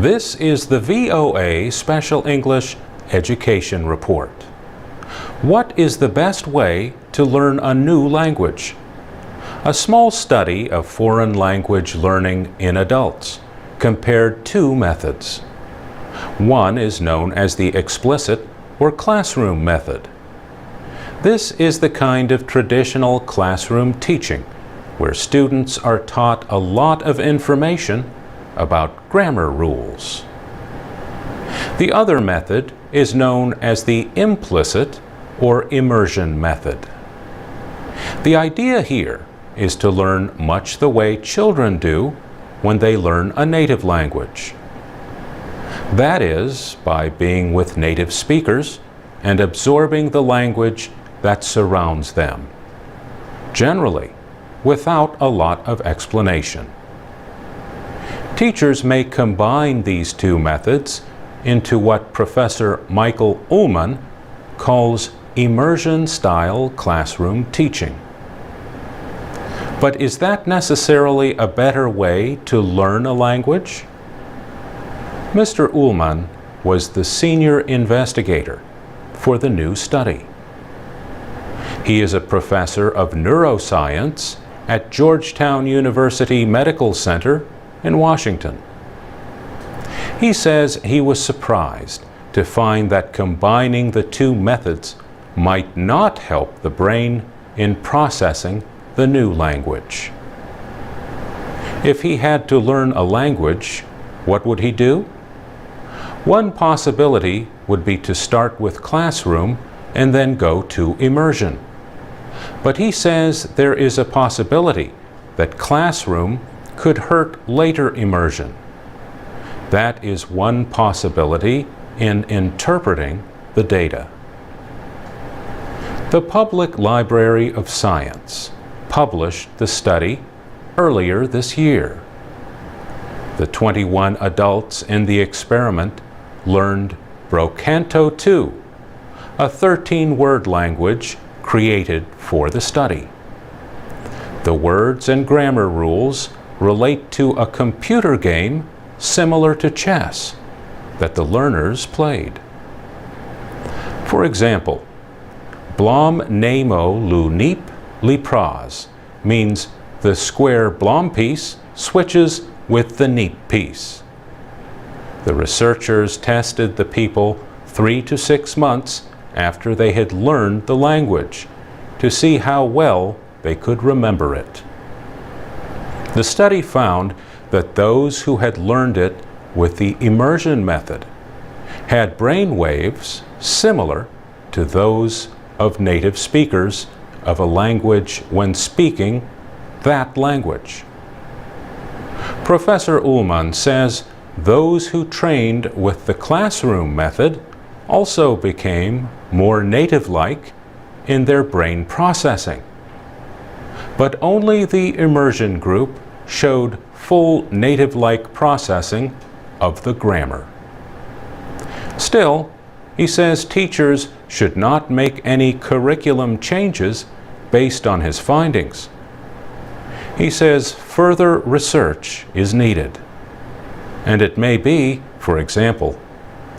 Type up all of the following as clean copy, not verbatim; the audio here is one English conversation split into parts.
This is the VOA Special English Education Report. What is the best way to learn a new language? A small study of foreign language learning in adults compared two methods. One is known as the explicit or classroom method. This is the kind of traditional classroom teaching where students are taught a lot of information about grammar rules. The other method is known as the implicit or immersion method. The idea here is to learn much the way children do when they learn a native language. That is, by being with native speakers and absorbing the language that surrounds them, generally without a lot of explanation. Teachers may combine these two methods into what Professor Michael Ullman calls immersion-style classroom teaching. But is that necessarily a better way to learn a language? Mr. Ullman was the senior investigator for the new study. He is a professor of neuroscience at Georgetown University Medical Center in Washington. He says he was surprised to find that combining the two methods might not help the brain in processing the new language. If he had to learn a language, what would he do? One possibility would be to start with classroom and then go to immersion. But he says there is a possibility that classroom could hurt later immersion. That is one possibility in interpreting the data. The Public Library of Science published the study earlier this year. The 21 adults in the experiment learned Brocanto 2, a 13-word language created for the study. The words and grammar rules relate to a computer game similar to chess that the learners played. For example, Blom Nemo Lu Neep Li Praz means the square Blom piece switches with the Neep piece. The researchers tested the people 3 to 6 months after they had learned the language to see how well they could remember it. The study found that those who had learned it with the immersion method had brain waves similar to those of native speakers of a language when speaking that language. Professor Ullman says those who trained with the classroom method also became more native-like in their brain processing. But only the immersion group showed full native-like processing of the grammar. Still, he says teachers should not make any curriculum changes based on his findings. He says further research is needed. And it may be, for example,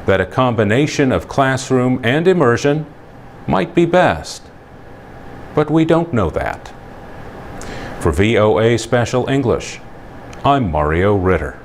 that a combination of classroom and immersion might be best. But we don't know that. For VOA Special English, I'm Mario Ritter.